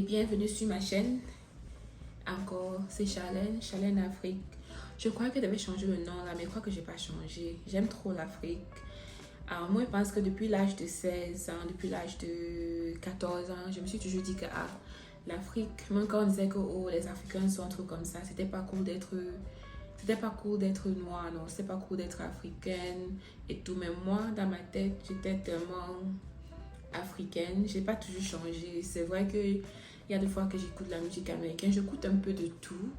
bienvenue sur ma chaîne. Encore, c'est Charlène Afrique. Je crois que je devais changer le nom là, mais je crois que j'ai pas changé. J'aime trop l'Afrique. Moi, je pense que depuis l'âge de 16 ans, depuis l'âge de 14 ans, je me suis toujours dit que l'Afrique, même quand on disait que oh, les Africains sont trop comme ça, c'était pas cool d'être noire, non, c'était pas cool d'être africaine et tout. Mais moi, dans ma tête, j'étais tellement africaine. J'ai pas toujours changé. C'est vrai que il y a des fois que j'écoute la musique américaine, j'écoute un peu de tout,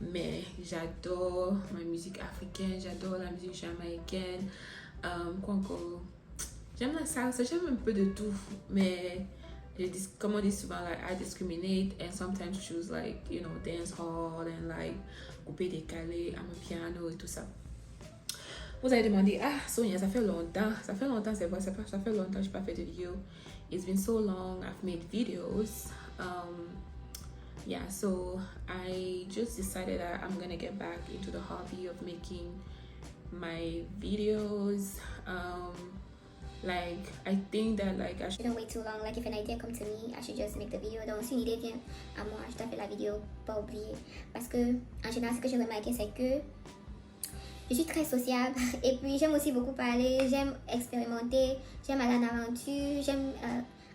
mais j'adore ma musique africaine, j'adore la musique jamaïcaine. Quoi encore? J'aime la salsa, j'aime un peu de tout, mais comme on dit souvent, like, I discriminate and sometimes choose like, you know, dance hall and like coupé décalé, I'm a piano et tout ça. Vous allez demander, Sonia, ça fait longtemps, c'est vrai, ça fait longtemps que j'ai pas fait de vidéo. It's been so long, I've made videos. Yeah, so I just decided that I'm gonna get back into the hobby of making my videos. Like, I think that like I shouldn't wait too long. Like, if an idea comes to me, I should just make the video. Donc, si une idée vient à moi, je dois faire la vidéo, pas oublier. Parce que, en général, ce que j'ai remarqué, c'est que je suis très sociable et puis j'aime aussi beaucoup parler, j'aime expérimenter, j'aime aller en aventure, j'aime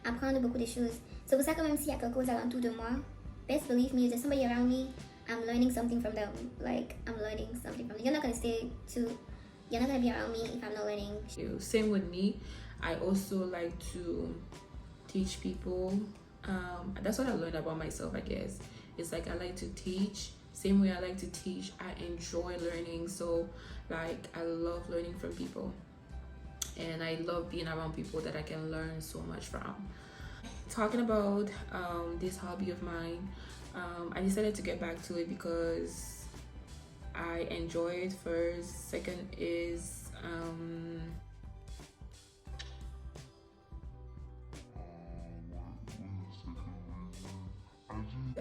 apprendre beaucoup de choses. C'est pour ça que même s'il y a quelque chose alentour de moi, best believe me, if there's somebody around me, I'm learning something from them. Like, I'm learning something from them. You're not going to be around me if I'm not learning. Same with me. I also like to teach people. That's what I learned about myself, I guess. It's like I like to teach. Same way I like to teach, I enjoy learning. So like I love learning from people, and I love being around people that I can learn so much from. Talking about this hobby of mine, I decided to get back to it because I enjoy it first. Second is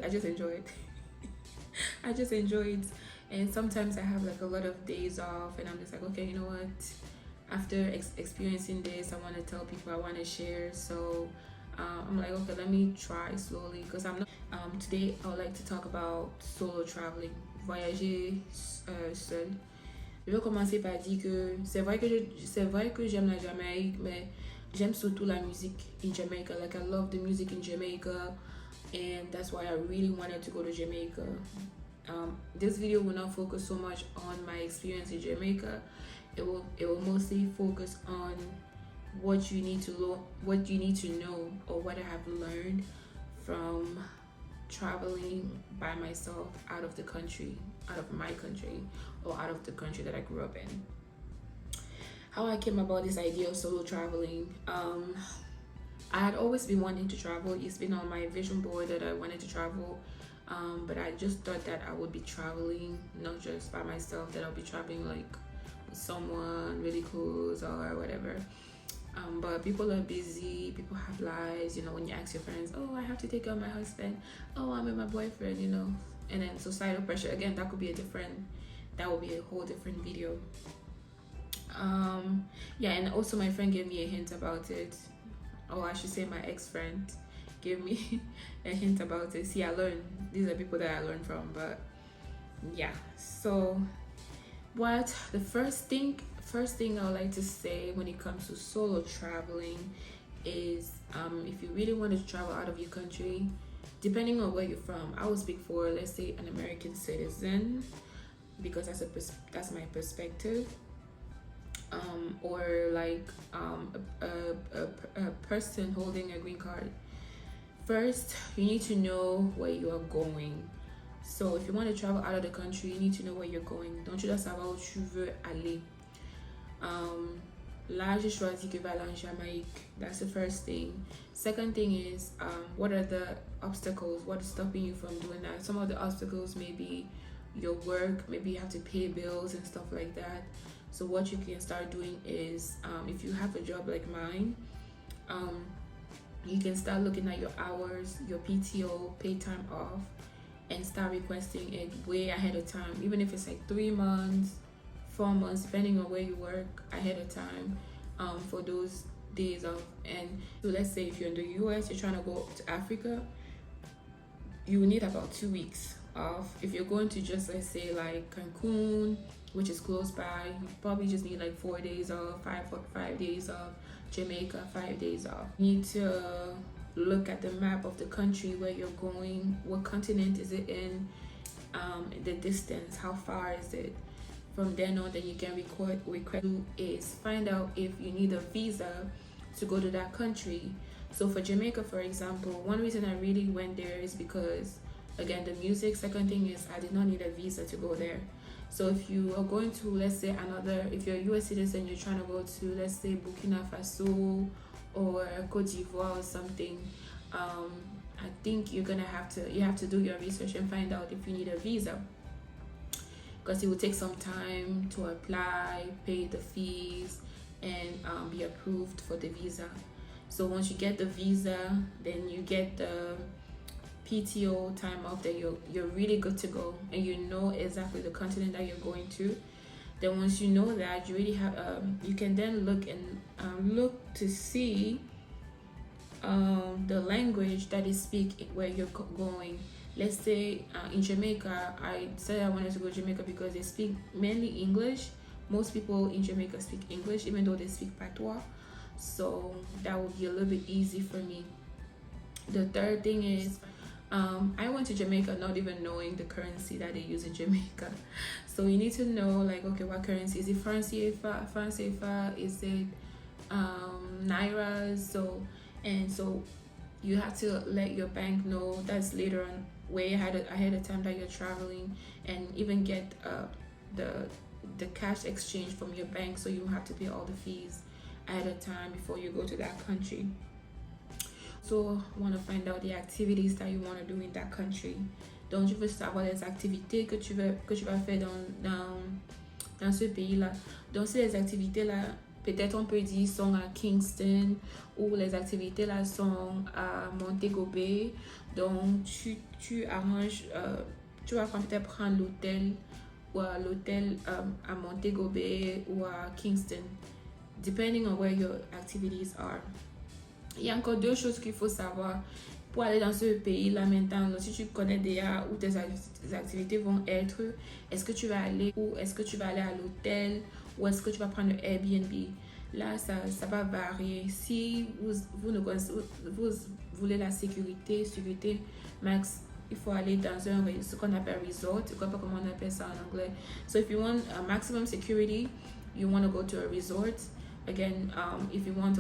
I just enjoy it. I just enjoy it, and sometimes I have like a lot of days off and I'm just like, okay, you know what, after experiencing this, I want to tell people, I want to share. So I'm like, okay, let me try slowly, because I'm not today I would like to talk about solo traveling, voyager seul. Je vais commencer par dire que c'est vrai que j'aime la Jamaïque, mais j'aime surtout la musique in Jamaica. Like, I love the music in Jamaica, and that's why I really wanted to go to Jamaica. This video will not focus so much on my experience in Jamaica. It will mostly focus on what you need to know, or what I have learned from traveling by myself out of my country, or out of the country that I grew up in. How I came about this idea of solo traveling. I had always been wanting to travel. It's been on my vision board that I wanted to travel, but I just thought that I would be traveling not just by myself, that I'll be traveling like with someone really close or whatever. But people are busy, people have lives, you know. When you ask your friends, oh, I have to take care of my husband, oh, I'm with my boyfriend, you know. And then societal pressure, again, that would be a whole different video. Yeah, and also my friend gave me a hint about it. Or I should say my ex-friend gave me a hint about it. See, I learned. These are people that I learned from. But yeah, so the first thing I would like to say when it comes to solo traveling is, if you really want to travel out of your country, depending on where you're from, I will speak for, let's say, an American citizen, because that's my perspective. Or like a person holding a green card. First, you need to know where you are going. So if you want to travel out of the country, you need to know where you're going. Don't you just savoir où tu veux aller. Là, j'ai choisi que je vais aller en Jamaïque. That's the first thing. Second thing is, what are the obstacles? What is stopping you from doing that? Some of the obstacles may be your work. Maybe you have to pay bills and stuff like that. So what you can start doing is, if you have a job like mine, you can start looking at your hours, your PTO, paid time off, and start requesting it way ahead of time. Even if it's like 3 months, 4 months, depending on where you work, ahead of time, for those days off. And so let's say if you're in the US, you're trying to go to Africa, you will need about 2 weeks off. If you're going to just, let's say, like Cancun, which is close by, you probably just need like 4 days off, five days off. Jamaica, 5 days off. You need to look at the map of the country where you're going. What continent is it in? The distance, how far is it? From then on, then you can request is find out if you need a visa to go to that country. So for Jamaica, for example, one reason I really went there is because, again, the music. Second thing is I did not need a visa to go there. So if you are going to, let's say, if you're a US citizen, you're trying to go to, let's say, Burkina Faso or Cote d'Ivoire or something, I think you have to do your research and find out if you need a visa, because it will take some time to apply, pay the fees, and be approved for the visa. So once you get the visa, then you get the PTO time off, that you're really good to go, and you know exactly the continent that you're going to. Then once you know that, you really have you can then look to see the language that is speak where you're going. Let's say in Jamaica, I said I wanted to go to Jamaica because they speak mainly English. Most people in Jamaica speak English, even though they speak Patois. So that would be a little bit easy for me. The third thing is, I went to Jamaica not even knowing the currency that they use in Jamaica. So you need to know, like, okay, what currency is it? franc CFA, is it Naira? So you have to let your bank know. That's later on, way ahead of time that you're traveling, and even get the cash exchange from your bank, so you don't have to pay all the fees ahead of time before you go to that country. So want to find out the activities that you want to do in that country. Donc, tu veux savoir les activités que tu vas faire dans ce pays-là. Donc, ces activités-là, peut-être on peut dire sont à Kingston, ou les activités-là sont à Montego Bay. Donc, tu arranges, tu vas peut-être prendre l'hôtel à Montego Bay ou à Kingston, depending on where your activities are. Il y a encore deux choses qu'il faut savoir pour aller dans ce pays-là maintenant. Si tu connais déjà où tes activités vont être, est-ce que tu vas aller à l'hôtel, ou est-ce que tu vas prendre le Airbnb? Là, ça va varier. Si vous voulez la sécurité max, il faut aller dans ce qu'on appelle resort. Je ne sais pas comment on appelle ça en anglais. So if you want maximum security, you want to go to a resort. Again, if you want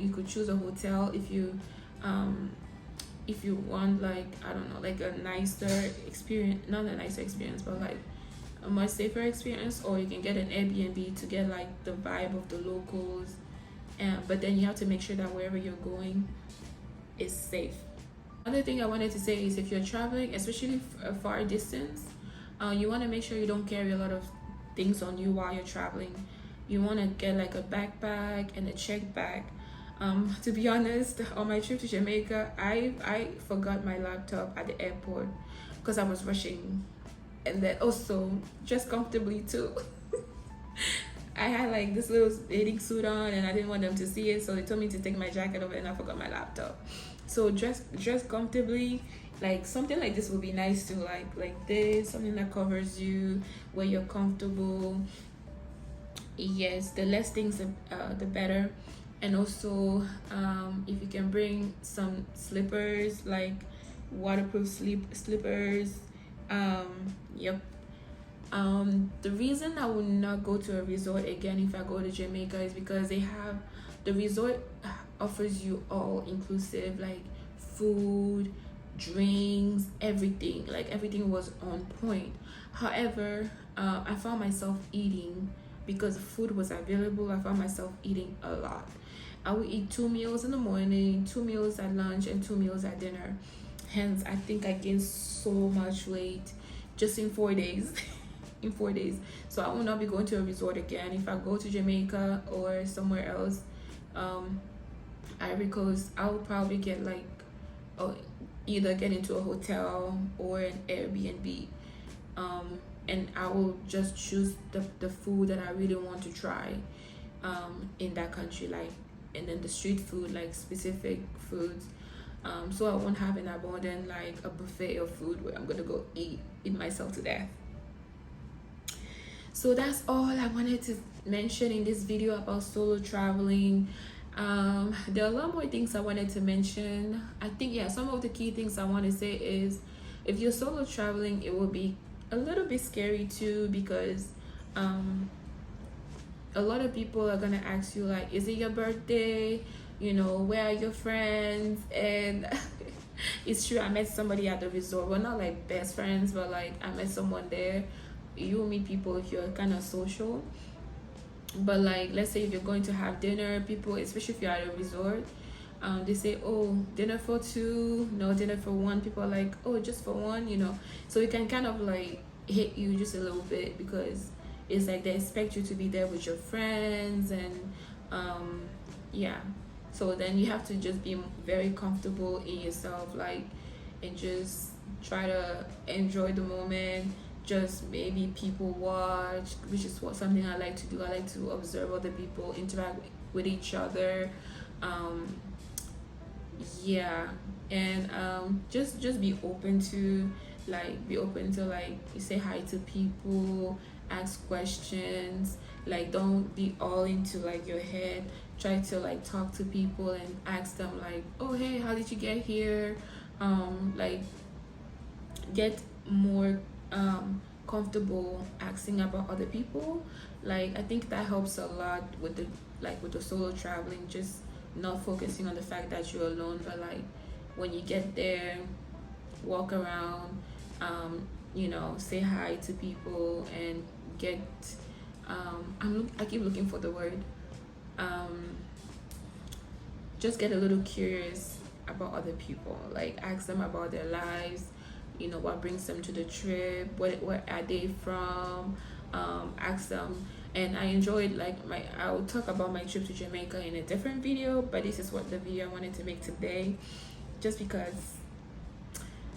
you could choose a hotel. If you want, like, I don't know, like a nicer experience, not a nicer experience, but like a much safer experience, or you can get an Airbnb to get like the vibe of the locals. But then you have to make sure that wherever you're going is safe. Another thing I wanted to say is, if you're traveling, especially a far distance, you want to make sure you don't carry a lot of things on you while you're traveling. You want to get like a backpack and a check bag. To be honest, on my trip to Jamaica, I forgot my laptop at the airport because I was rushing, and then also dressed comfortably too. I had like this little bathing suit on, and I didn't want them to see it, so they told me to take my jacket off, and I forgot my laptop. So dress comfortably. Like something like this would be nice too, like this, something that covers you, where you're comfortable. Yes, the less things the better. And also if you can bring some slippers, like waterproof slippers. Yep. The reason I would not go to a resort again if I go to Jamaica is because the resort offers you all inclusive, like food, drinks, everything. Like everything was on point. However, I found myself eating, because food was available. I found myself eating a lot. I would eat 2 meals in the morning, 2 meals at lunch, and 2 meals at dinner. Hence, I think I gained so much weight just in 4 days. In 4 days. So I will not be going to a resort again. If I go to Jamaica or somewhere else, Ivory Coast, I will probably get either get into a hotel or an Airbnb. And I will just choose the food that I really want to try in that country, like, and then the street food, like specific foods. so I won't have an abundant like a buffet of food where I'm gonna go eat myself to death. So that's all I wanted to mention in this video about solo traveling. There are a lot more things I wanted to mention. I think, yeah, some of the key things I want to say is, if you're solo traveling, it will be a little bit scary too, because a lot of people are gonna ask you like, is it your birthday, you know, where are your friends? And it's true, I met somebody at the resort. We're not like best friends, but like I met someone there. You meet people if you're kind of social. But like, let's say if you're going to have dinner, people, especially if you're at a resort, they say, oh, dinner for two, no, dinner for one. People are like, oh, just for one, you know. So it can kind of like hit you just a little bit, because it's like they expect you to be there with your friends. And yeah, so then you have to just be very comfortable in yourself, like, and just try to enjoy the moment. Just maybe people watch, which is what something I like to do. I like to observe other people interact with each other. Yeah, and just be open to like you say hi to people, ask questions. Like, don't be all into like your head. Try to like talk to people and ask them like, oh hey, how did you get here? Like, get more comfortable asking about other people. Like, I think that helps a lot with the solo traveling. Just not focusing on the fact that you're alone, but like when you get there, walk around, you know, say hi to people, and get I keep looking for the word, just get a little curious about other people. Like, ask them about their lives, you know, what brings them to the trip, where are they from. Ask them. And I enjoyed like I'll talk about my trip to Jamaica in a different video, but this is what the video I wanted to make today, just because.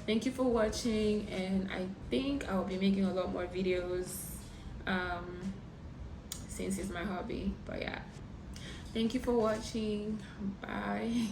Thank you for watching, and I think I'll be making a lot more videos since it's my hobby. But yeah, thank you for watching. Bye.